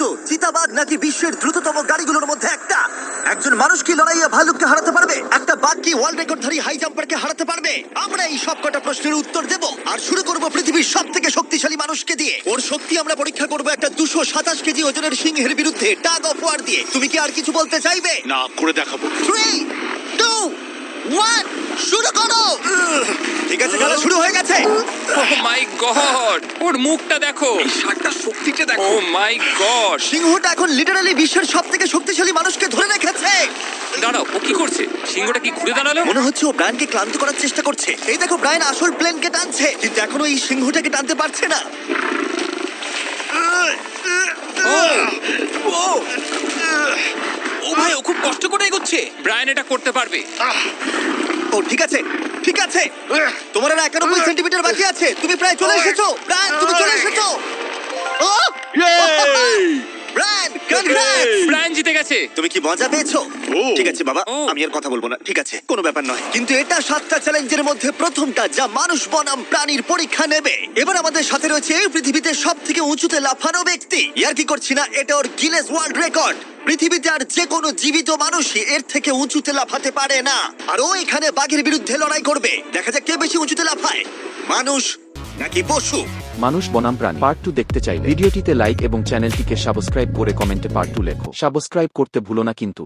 তো চিতাবাঘ নাকি বিশ্বের দ্রুততম গাড়িগুলোর মধ্যে একটা? একজন মানুষ কি লড়াইয়ে ভালুককে হারাতে পারবে? একটা বাঘ কি ওয়ার্ল্ড রেকর্ডধারী হাই জাম্পারকে হারাতে পারবে? আমরা এই সব কটা প্রশ্নের উত্তর দেব আর শুরু করব পৃথিবীর সবথেকে শক্তিশালী মানুষকে দিয়ে। ওর শক্তি আমরা পরীক্ষা করব একটা 227 কেজি ওজনের সিংহের বিরুদ্ধে টাগ অফ ওয়ার দিয়ে। তুমি কি আর কিছু বলতে চাইবে? না, করে দেখাবো। 3 2 1 শুরু করো। ঠিক আছে, খেলা শুরু হয়ে গেছে। ও মাই গড, ওর মুখটা দেখো, এই শার্টটার শক্তিটা ও দেখো। মাই গড। সিংহটা এখন লিটারালি বিশ্বের সবথেকে শক্তিশালী মানুষকে ধরে রেখেছে। দাঁড়াও, ও কি করছে? সিংহটা কি ঘুরে দাঁড়ালো? মনে হচ্ছে ও ব্রায়ানকে ক্লান্ত করার চেষ্টা করছে। এই দেখো, ব্রায়ান আসল প্লেনকে টানছে, কিন্তু এখনো এই সিংহটাকে টানতে পারছে না। ও ভাই, ও খুব কষ্ট করে এগোচ্ছে। ব্রায়ান এটা করতে পারবে। ও ঠিক আছে, ঠিক আছে। তোমার আর 91 সেন্টিমিটার বাকি আছে। তুমি প্রায় চলে এসেছো। ব্রায়ান, তুমি চলে এসেছো। ও ব্রায়ান, কনগ্রেটস! ব্রায়ান জিতে গেছে। তুমি কি মজা পেয়েছো? ও। ঠিক আছে বাবা, ও। আমি আর কথা বলবো না। ঠিক আছে, কোনো ব্যাপার নয়। কিন্তু এটা 7টা চ্যালেঞ্জের মধ্যে প্রথমটা যা মানুষ বনাম প্রাণীর পরীক্ষা নেবে। এবার আমাদের সাথে রয়েছে এই পৃথিবীতে সবথেকে উঁচুতে লাফানো ব্যক্তি। ইয়ার কি করছি না, এটা ওর গিনেস ওয়ার্ল্ড রেকর্ড। পৃথিবীতে আর যে কোনো জীবিত মানুষই এর থেকে উঁচুতে লাফাতে পারে না। আর ও এখানে বাঘের বিরুদ্ধে লড়াই করবে। দেখা যাক কে বেশি উঁচুতে লাফায়, মানুষ নাকি পশু। মানুষ বনাম প্রাণী পার্ট 2 দেখতে চাইলে ভিডিওটিতে লাইক এবং চ্যানেলটিকে সাবস্ক্রাইব করে কমেন্টে পার্ট 2 লেখো। সাবস্ক্রাইব করতে ভুলো না কিন্তু।